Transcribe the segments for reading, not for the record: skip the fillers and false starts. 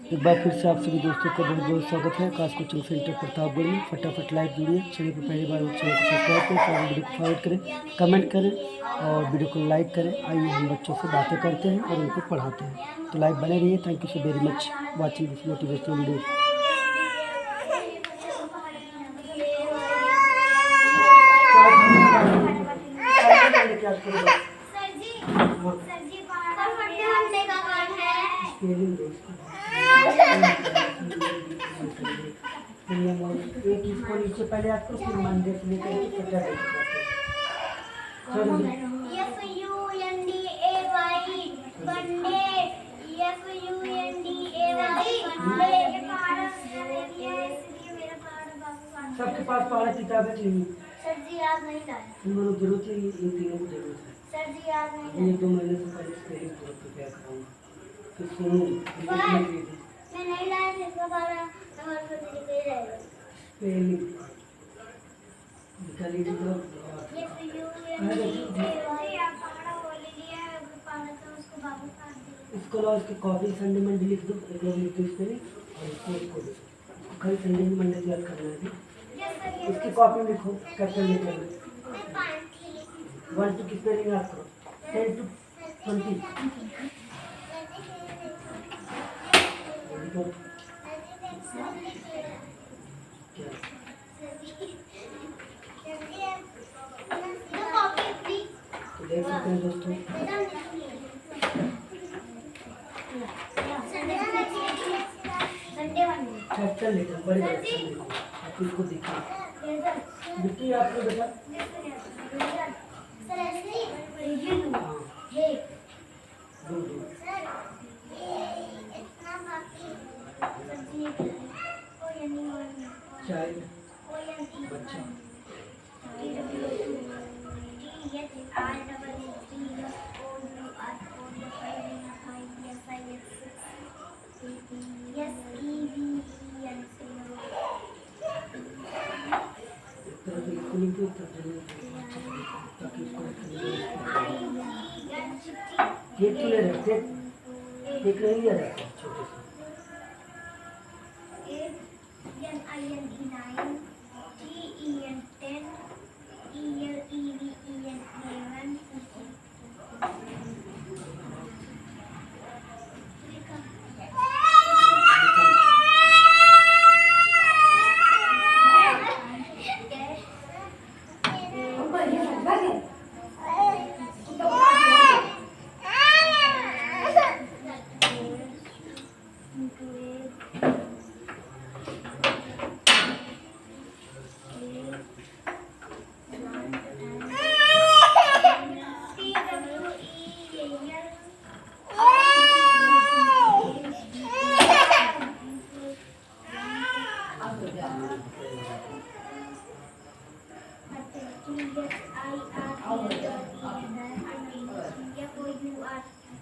एक बार फिर से आप सभी दोस्तों का बहुत बहुत स्वागत है आकाश कोचिंग सेंटर प्रतापगढ़ में। फटाफट लाइक जुड़िए, चैनल पर पहली बार चैनल को सब्सक्राइब करें, सारे वीडियो को फॉरवर्ड करें, कमेंट करें और वीडियो को लाइक करें। आइए हम बच्चों से बातें करते हैं और उनको पढ़ाते हैं, तो लाइक बने रहिए। Thank you so very much watching this motivational video. एक इसको नीचे पहले याद करो, फिर मंडे से लेकर के सैटरडे सबके पास पढ़ा किताबें नहीं। सर जी याद नहीं लाए। इन दोनों जरूरत है, इन तीनों को जरूरत है। सर जी याद नहीं ये 2 महीने से पहले स्पेलिंग पूरा प्रिपेयर कराऊंगा। तो सुनो, मैं नहीं लाया थे, इसका बारा हमारे को दे रहेगा। स्पेलिंग निकाली तो ये आप पकड़ा बोल लिया है, पाना तो उसको बाबू काट दे। इसको लो, इसकी कॉपी संडे मंडे लिख दो, एक बार लिख दो स्पेलिंग और इसको दो। कल संडे मंडे याद करना है। इसकी कॉपी लिखो, कैपिटल लेटर में 1 to की स्पेलिंग याद करो, 10 to 20। देख सकते हैं दोस्तों, कैपिटल लेटर बड़े बड़े अक्षर लिखो। आप इसको देखिए, देखिए आपको बेटा। चाइल्ड बच्चा, एक तो ले रखते, एक नहीं ले रखते छोटे से।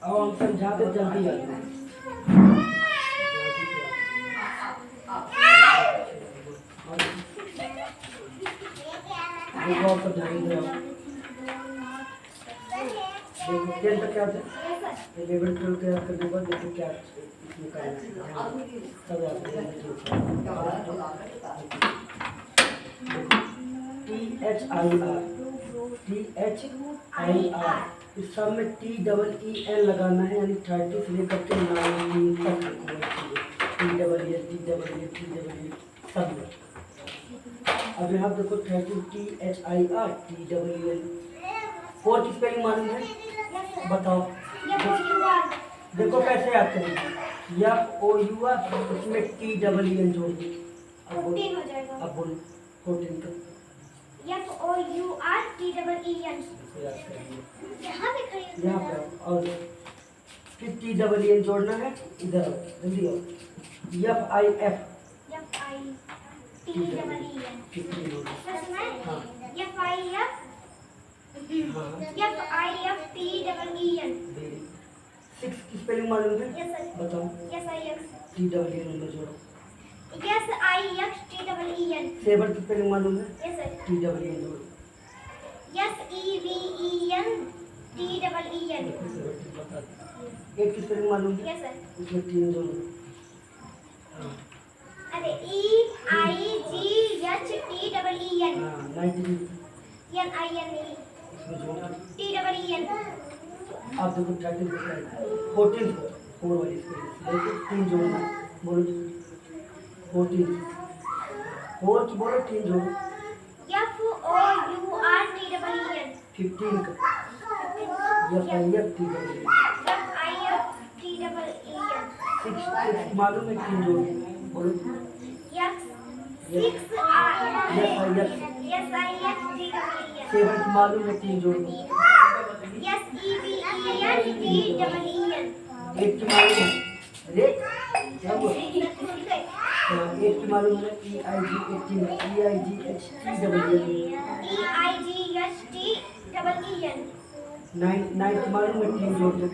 अब हम समझा दे जल्दी आ जाओ। देखो आप समझाएंगे आप। देखो 10 तक क्या होता है, 11 12 के याद करने के बाद देखो क्या इसमें करना है, सब याद करेंगे। THIR इस सब में TEEN लगाना है, यानी 30 से लेकर के 19 तक TEE सब में। अब यहाँ देखो 30 THIR TEEN 4 की स्पेलिंग मालूम है, बताओ। देखो कैसे याद करेंगे, FOUR उसमें TEEN जोड़ दो। अब बोलो 14 का यहाँ पर और फिर TEEN जोड़ना है। इधर जल्दी आओ, FIF सिक्स की स्पेलिंग मालूम है, बताओ। TEEN नंबर जोड़ो। सेवन की स्पेलिंग मालूम है, TEEN जोड़ो। एट की स्पेलिंग मालूम है, उसमें 3 जोड़ो। अरे EIGHTEEN हाँ 19 NINE इसमें जोड़ना। TEEN आप देखो 13 को 14 4 वाली स्पेलिंग लेके 3 जोड़ना। बोलो 14 4 की बोलो 3 जोड़ो। FOURTEEN 15 का FIFTEEN 6 मालूम है 3 जोड़ो। बोलो SIXTEEN 7 की मालूम है 3 जोड़ो। SEVENTEEN 8 की मालूम है अरे क्या बोल 8 की मालूम है EIG 18 EIGHTEEN 9 की मालूम है 3 जोड़ दो।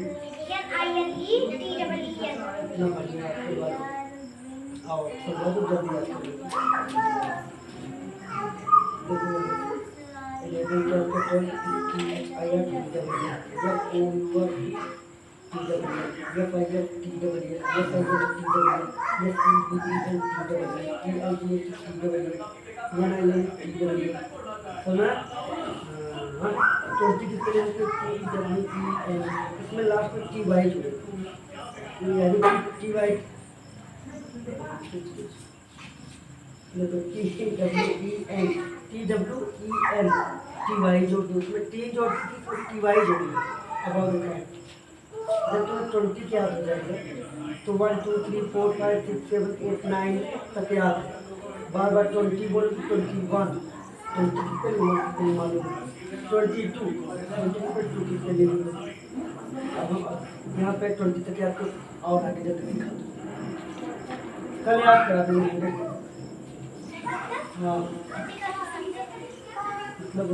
NINETEEN इतना बढ़िया आपके बारे में। आओ सब बहुत जल्दी याद करो। देखो 11 12 THIR इसमें लास्ट में टी वाई जुड़े यानी टी वाई टी वाई जोड़ दो। उसमें टी जोड़ टी वाई जोड़ी अब और क्या है जब तुम्हें 20 क्या हो जाएगा तो 1 2 3 4 5 6 7 8 9 तक याद है। बार बार 20 बोलो 21 20 कितने मालूम 22 कितने लिए। अब हम यहाँ पे 20 तक याद करो और आगे जाकर दिखा दो। कल याद करा देंगे। हाँ मतलब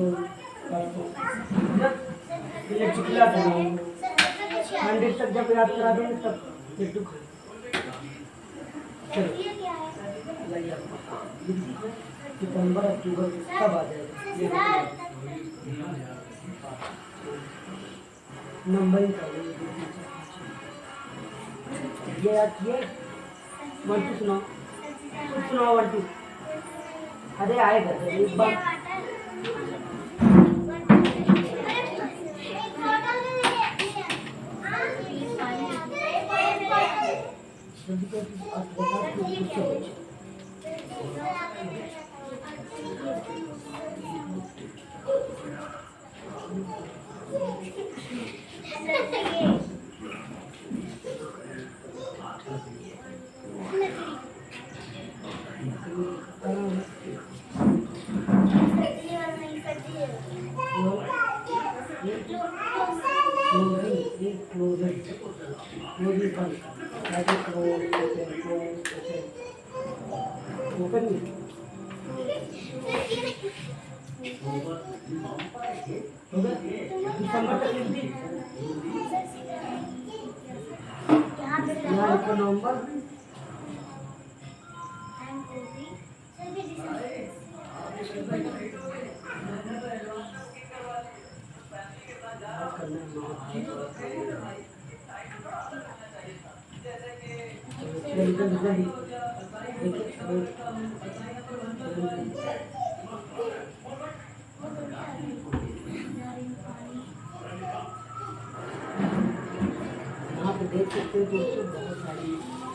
चिखला देना 100 तक जब याद करा देंगे तब लड्डू खा चलो सितंबर अक्टूबर सब आ जाएगा। नंबर ही ये याद किए 1 2 सुनाओ सुनाओ 1 2 अरे आएगा एक बार नवंबर यहाँ पे देख सकते हो दोस्तों बहुत सारी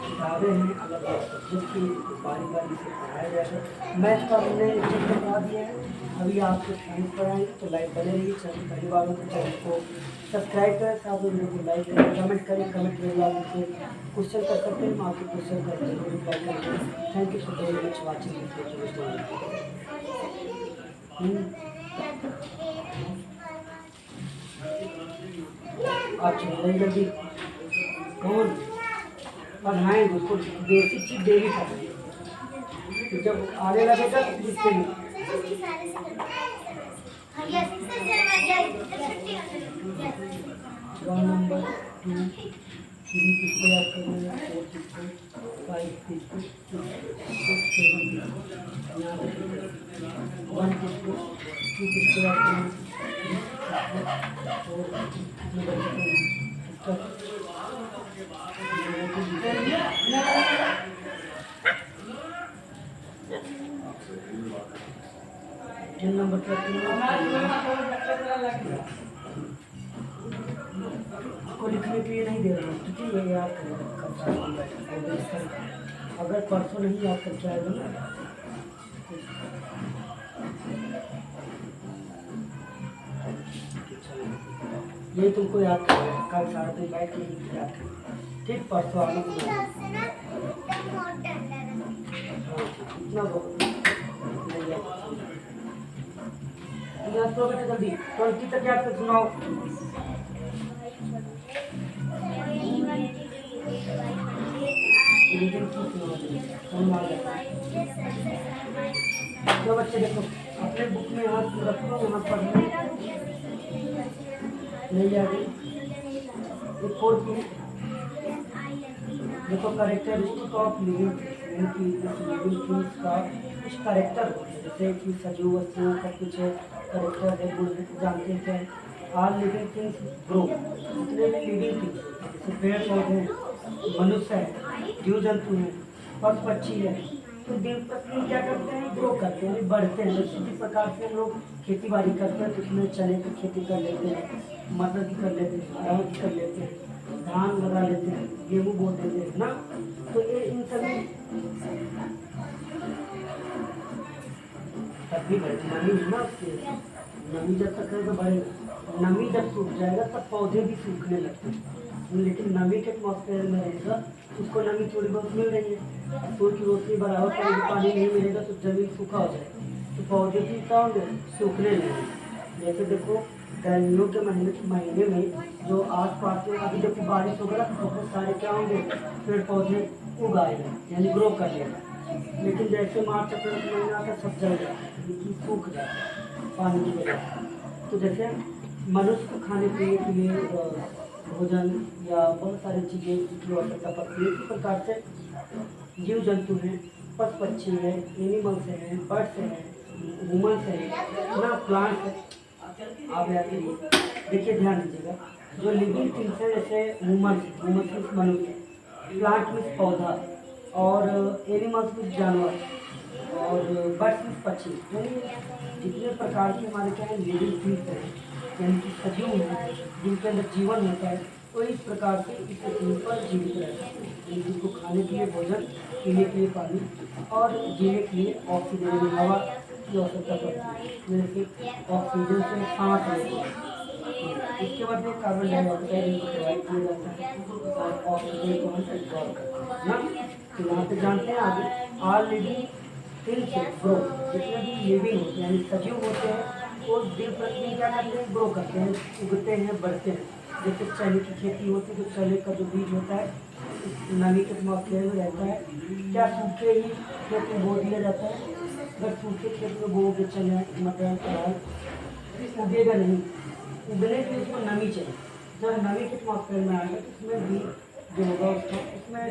किताबें हैं अलग अलग सब्जेक्ट की बारी बारी से पढ़ाया जाएगा। मैथ का हमने चैप्टर पढ़ा दिया है अभी आपको साइंस पढ़ाएंगे तो लाइक बने रहिए। चैनल पहली बार हो तो चैनल को सब्सक्राइब करें साथ में वीडियो को लाइक करें कमेंट करें। कमेंट में आप मुझसे क्वेश्चन कर सकते हैं मैं आपके क्वेश्चन का जरूर रिप्लाई करूँगा। Thank you for very much watching this video. अच्छा जल्दी कौन पढ़ाएंगे उसको बेसिक चीज डेली खाते तो जब आने लगेगा इसके लिए वन नंबर 2 3 किसको याद करना है 4 किसको 5 किसको 6 7 यहाँ पे 1 किसको 2 किसको याद करना है 4 एन नंबर को लिखने के लिए नहीं दे रहा हूँ, ठीक है? ये याद करें, अगर परसों नहीं याद करके आएगा ना, ये तुमको याद करेगा, कल सारा दिन बैठ के ही याद करेगा, ठीक? परसों आना इतना बहुत नहीं याद करो बेटा, जल्दी 20 तक याद कर सुनाओ। जो बच्चे देखो अपने बुक में हाथ रखो, वहाँ पढ़ना नहीं आ गई। एक फोर्थ में देखो कैरेक्टरिस्टिक ऑफ लिविंग थिंग्स का कुछ कैरेक्टर होते हैं, जैसे कि सजीव वस्तुओं का कुछ कैरेक्टर है, गुण जानते हैं। ऑल लिविंग थिंग्स ग्रो, जितने भी लिविंग थिंग्स जैसे पेड़ पौधे हैं, मनुष्य है, जीव जंतु हैं, पशु पक्षी है, तो दिन प्रतिदिन क्या करते हैं? ग्रो करते हैं, बढ़ते हैं। इसी प्रकार से हम लोग खेती बाड़ी करते हैं, तो उसमें चने की खेती कर लेते हैं, मटर की कर लेते हैं, अरहर की कर लेते हैं, धान लगा लेते हैं, गेहूँ बो देते हैं ना। तो ये इन सभी तब भी नमी है ना, उसके नमी जब तक है तो बढ़ेगा, नमी जब सूख जाएगा तब पौधे भी सूखने लगते हैं। लेकिन नमी के एटमॉस्फेयर में रहेगा, उसको नमी थोड़ी बहुत मिल रही है, सूर्य की रोशनी बराबर पड़ेगी, पानी नहीं मिलेगा तो जमीन सूखा हो जाएगा, तो पौधे भी क्या होंगे? सूखने लगेंगे। जैसे देखो गर्मियों के महीने में जो आसपास में अभी देखो बारिश होगा तो बहुत सारे क्या होंगे? पेड़ पौधे उगाएगा, यानी ग्रो कर लेगा। लेकिन जैसे मार्च अप्रैल का महीना आता है सब जल जाता है, क्योंकि सूख जाता है पानी की वजह से। तो जैसे मनुष्य को खाने पीने के लिए भोजन या बहुत सारी चीज़ें की आवश्यकता पड़ती है, इसी प्रकार से जीव जंतु हैं, पशु पक्षी हैं, एनिमल्स हैं, बर्ड्स हैं, वुमन्स हैं ना, प्लांट्स हैं। आप याद करिए, देखिए ध्यान दीजिएगा, जो लिविंग थिंग्स हैं जैसे वुमन्स मीन्स मनुष्य, प्लांट मीन्स पौधा, और एनिमल्स मीन्स जानवर, और बर्ड्स मीन्स पक्षी, यानी जितने प्रकार के हमारे क्या है लिविंग थिंग्स हैं, यानी कि सजीव हैं, जिनके अंदर जीवन होता है, वो इस प्रकार से इस पृथ्वी पर जीवित रहते हैं। जिनको खाने के लिए भोजन, पीने के लिए पानी और जीने के लिए ऑक्सीजन यानी हवा की आवश्यकता पड़ती है, जैसे ऑक्सीजन से सांस लेते हैं। इसके बाद में कार्बन डाइऑक्साइड इनको प्रोवाइड किया जाता है और ऑक्सीजन को हम एब्जॉर्ब करते हैं ना। तो यहाँ पे जानते हैं आगे, ऑल लिविंग थिंग्स ग्रो, जितने भी लिविंग होते हैं यानी सजीव होते हैं वो दिन प्रतिदिन क्या करते हैं? ग्रो करते हैं, उगते हैं, बढ़ते हैं। जैसे चने की खेती होती है तो चने का जो बीज होता है नमी के एटमॉस्फेयर में रहता है, क्या सूखे ही खेत में बो दिया जाता है? अगर सूखे खेत में बोओगे चने, मटर, अरहर, उगेगा नहीं, उगने के लिए उसको नमी चाहिए। जब नमी के एटमॉस्फेयर में आएगा तो उसमें भी जो होगा उसमें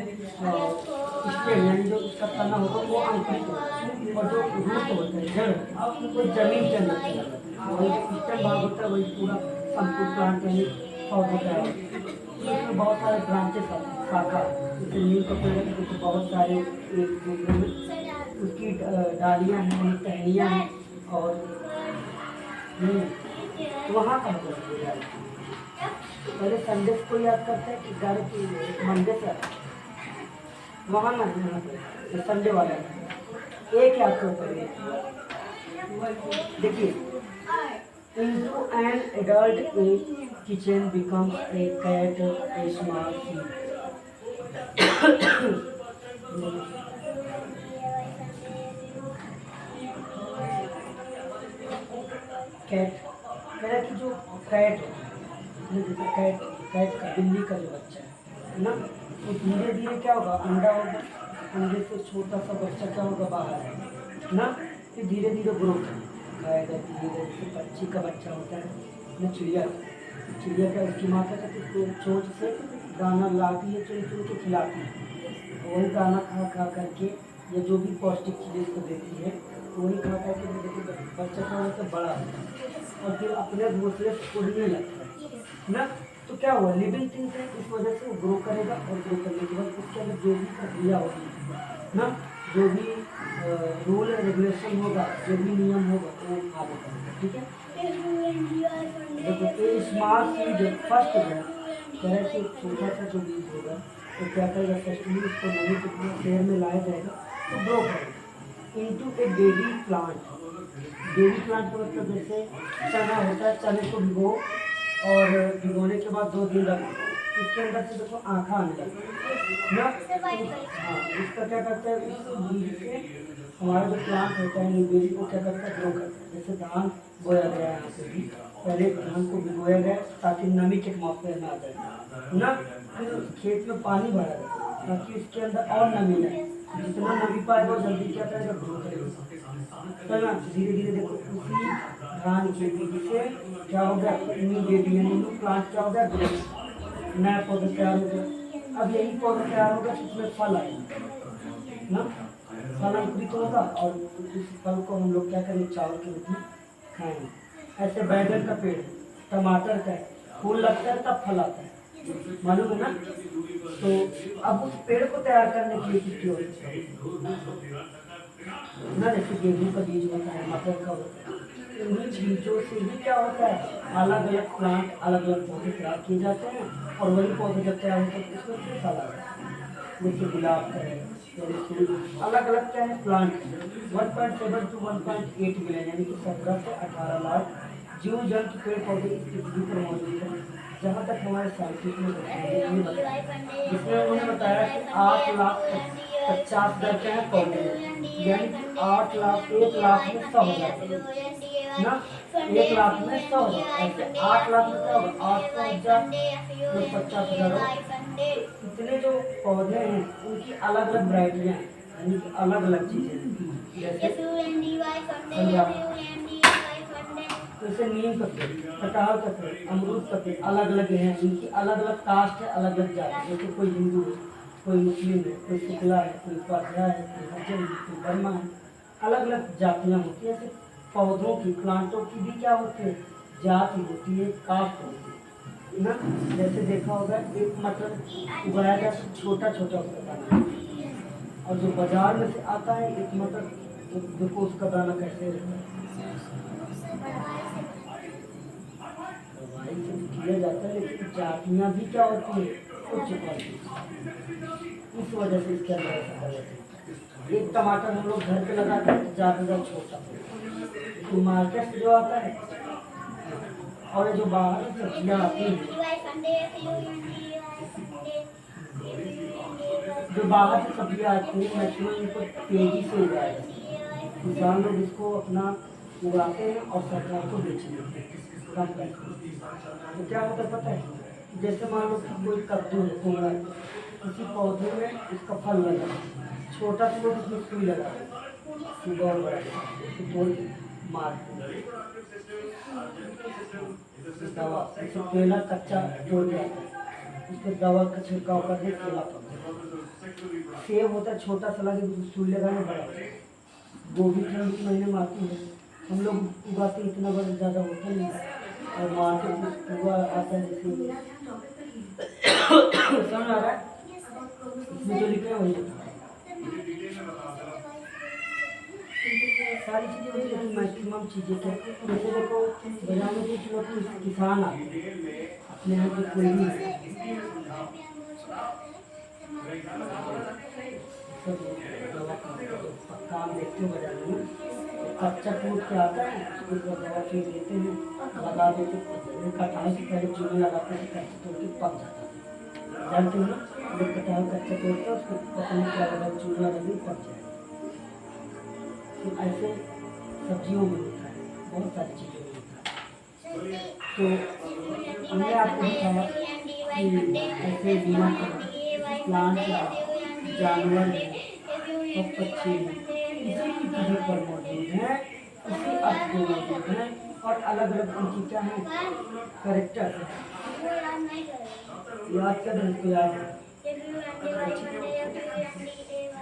स्टेम यानी जो उसका तना होगा वो अंकुरित होगा, और जो रूट होता है जड़ वो जमीन के अंदर चला जाता है, वही जो स्टेम भाग होता है वही पूरा संपूर्ण प्लांट यानी पौधे का है। इसमें बहुत सारे ब्रांचेस आते हैं, शाखा, जैसे नीम का पेड़ है तो बहुत सारे एक दूसरे में उसकी डालियाँ हैं, टहनियाँ हैं, और तो वहाँ का मतलब पहले संडे को याद करते हैं कि डायरेक्ट मंडे से वहाँ ना तो संडे वाला एक याद करो पहले। देखिए, into an adult a kitchen becomes a cat, a small sheep. Cat कह रहा कि जो कैट जैसे कैट का बिल्ली का जो बच्चा है ना, तो धीरे धीरे क्या होगा? अंडा होगा, अंडे से छोटा सा बच्चा क्या होगा? बाहर है ना, फिर धीरे धीरे ग्रो खाएगा, धीरे जैसे पक्षी का बच्चा होता है ना, चिड़िया का उसकी माँ क्या करती है? चोंच से दाना लाती है, चुन चुन के खिलाती है, वही दाना खा खा करके या जो भी पौष्टिक चीज़ें इसको देती है वही खा खा के बच्चा क्या होता है? बड़ा होता है और फिर अपने घोंसले से उड़ने लगता है ना। तो क्या हुआ? लिविंग थिंग्स है, इस वजह से वो ग्रो करेगा, और ग्रो करने के बाद उसके अंदर जो भी प्रक्रिया होगी ना, जो भी रूल रेगुलेशन होगा, जो भी नियम होगा वो फॉलो करेंगे, ठीक है। देखो ये स्मॉल सीड फर्स्ट है, कह कि छोटा सा जो बीज होगा तो क्या करेगा, फर्स्टली उसको नमी कितने पेड़ में लाया जाएगा तो ग्रो करेगा इनटू ए बेबी प्लांट। बेबी प्लांट का मतलब जैसे चना होता है, चने को भिगो और भिगोने के बाद 2 दिन रखो, उसके अंदर से देखो आँखा आने लगती है ना। हाँ, इसका क्या करता है, इस बीज से हमारा जो प्लांट होता है ये बेबी को क्या करता है, ग्रो करता है। जैसे धान बोया गया है यहाँ पे भी, पहले धान को भिगोया गया ताकि नमी के एटमॉस्फेयर में आ जाए ना, फिर खेत में पानी भरा जाता है ताकि इसके अंदर और नमी रहे, जितना नमी पाएगा वो जल्दी क्या करेगा, ग्रो करेगा। तो ना धीरे धीरे देखो उसी धान के बीज से क्या हो गया, न्यू बेबी यानी न्यू प्लांट क्या हो गया, ग्रो, नया पौधा तैयार हो गया। अब यही पौधा तैयार होगा जिसमें फल आएगा ना, फल अंकुरित होगा और उस फल को हम लोग क्या करेंगे, चावल के रूप में खाएंगे। ऐसे बैगन का पेड़, टमाटर का है, फूल लगता है तब फल आता है, मालूम है ना। तो अब उस पेड़ को तैयार करने के लिए कितनी होती है ना, जैसे गेहूं का बीज होता है, मटर का होता है, इन्हीं बीजों से ही क्या होता है, अलग अलग प्लांट, अलग अलग पौधे तैयार किए जाते हैं और वही पौधे जब तैयार होते हैं उसमें फिर फल आता है। जैसे गुलाब का है, अलग अलग क्या है प्लांट, 1.7 to 1.8 मिलियन यानी कि 17 से 18 लाख जीव जंतु पेड़ पौधे इस पृथ्वी पर मौजूद हैं। जहाँ तक हमारे साइंटिस्ट ने बताया, जिसमें उन्होंने बताया कि 8,50,000 क्या है पौधे, यानी कि 1 लाख में 100,000 ना, 1 लाख में 100,000, ऐसे 8 लाख में क्या होगा, 800,000 तो 50,000। इतने जो पौधे हैं उनकी अलग अलग वराइटियाँ हैं, यानी कि अलग अलग चीज़ें, जैसे नीम का पेड़, कटहल का पेड़, अमरूद का पेड़ अलग अलग हैं, इनकी अलग अलग कास्ट है, अलग अलग जाति है। जैसे कोई हिंदू है, कोई मुस्लिम है, कोई शुक्ला है, कोई पाठिया है, कोई हरिजन है, कोई वर्मा है, अलग अलग जातियाँ होती है। ऐसे पौधों की, प्लांटों की भी क्या होती है, जाति होती है, कास्ट होती है ना। जैसे देखा होगा एक मटर उगाया जाता है, छोटा छोटा उसका दाना, और जो बाजार में से आता है एक मटर, देखो उसका दाना कैसे रहता है, दवाई से भी किया जाता है, लेकिन जातियाँ भी क्या होती है, उच्च क्वालिटी, इस वजह से इसके अंदर ऐसा कर जाता है। एक टमाटर हम लोग घर पे लगाते हैं तो ज़्यादा ज़्यादा छोटा, तो मार्केट से जो आता है और जो बाहर से सब्जियाँ आती हैं, जो बाहर से सब्जियाँ आती हैं मैक्सिमम इनको तेजी से उगाया जाता है। किसान लोग इसको अपना उगाते हैं और सरकार को बेच देते हैं कम पैसे। तो क्या होता है पता है, जैसे मान लो कि कोई कद्दू है, कोहड़ा है, किसी पौधे में इसका फल लगा, छोटा सा लोग उसमें सुई लगा सुबह और बड़ा उसको तोड़ के मारते हैं, दवा जैसे केला कच्चा तोड़ के आता है, उस पर दवा का छिड़काव करके केला पकड़ते। सेब होता है छोटा सा लगे सुई लगाने बड़ा, गोभी ठंड के महीने में आती है, हम लोग उगाते इतना बड़ा ज़्यादा होता नहीं है, और मार्केट में हुआ आता है। जैसे समझ आ रहा है, इसमें जो लिखे हैं वही सारी चीज़ें वही, लेकिन मैक्सिमम चीज़ें क्या, जैसे देखो बाजार में कुछ लोग किसान आते हैं अपने यहाँ की कोई भी सब काम देखते हो बाजार में, कच्चा टूट के आता है उसको दवा फिर देते हैं, लगा देते हैं। कटहल से पहले चूने लगाते हैं, कच्चा तोड़ के पक जाता है, जानते हो ना, जब कटहल कच्चा तोड़ते हैं उसको पकने क्या लगा, चूना लगा के पक जाए। तो ऐसे सब्जियों में होता है, बहुत सारी चीज़ों में होता है। तो हमने आपको बताया कि ऐसे बीमा प्लांट जानवर और पक्षी इसी की पीढ़ी पर मौजूद हैं, इसी अर्थ में मौजूद हैं, और अलग अलग उनकी क्या है करेक्टर है। याद कर रहे इसको, याद है।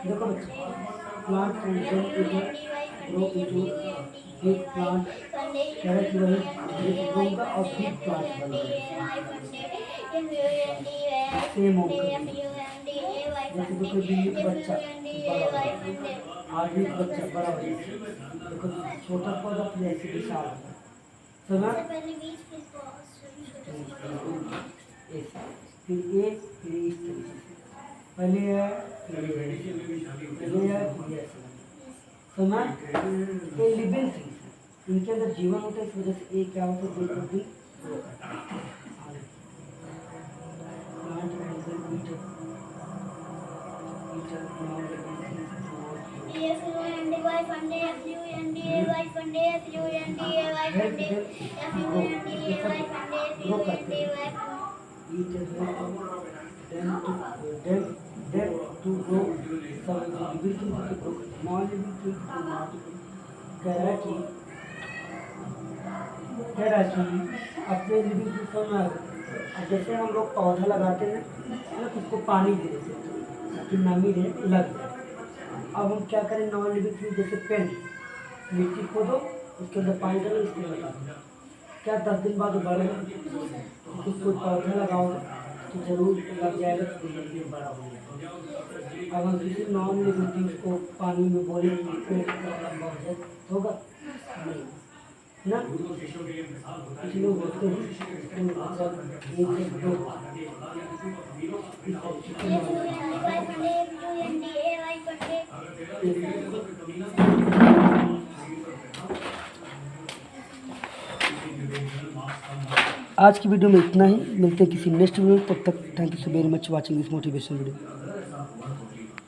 देखो बच्चों, plant function grow into big plant, carrot वही ग्रो होगा और बिग प्लांट बन जाएगा, सेम होगा। जैसे देखो भी बच्चा बड़ा आगे बच्चा बड़ा हो जाए, देखो छोटा पौधा फिर ऐसे विशाल होता है। सुना पहले बीज फिर ऐसा, फिर ये फिर इस तरीके से पहले है फिर ये है फिर ये ऐसा। सुना ये लिविंग थिंग्स है, इनके अंदर जीवन होता है, इस वजह से ये क्या होता है दिन प्रतिदिन ग्रो करता है। Plant animal eater FUNDY FUNDY FUNDY FUNDY FUNDY FUNDY grow करते हैं। eat them to grow some living things to grow, small living things to not कह रहा है कि अपने लिविंग सिस्टम में अब जैसे हम लोग पौधा लगाते हैं ना तो उसको पानी दे देते हैं ताकि नमी रहे लग जाए। अब हम क्या करें नॉन लिविंग थिंग जैसे पेन मिट्टी खोदो उसके अंदर पानी डालो इसमें लगा दो, क्या 10 दिन बाद बड़े उसको पौधा लगाओगे तो जरूर लग जाएगा, तो जल्दी बड़ा हो जाएगा। अब हम किसी नॉन लिविंग थिंग्स को पानी में बोले पेड़ लंबा हो जाए होगा नहीं ना, कुछ लोग होते हैं मतलब एक से दो आज की वीडियो में इतना ही, मिलते हैं किसी नेक्स्ट वीडियो, तब तक thank you so very much watching this motivation video.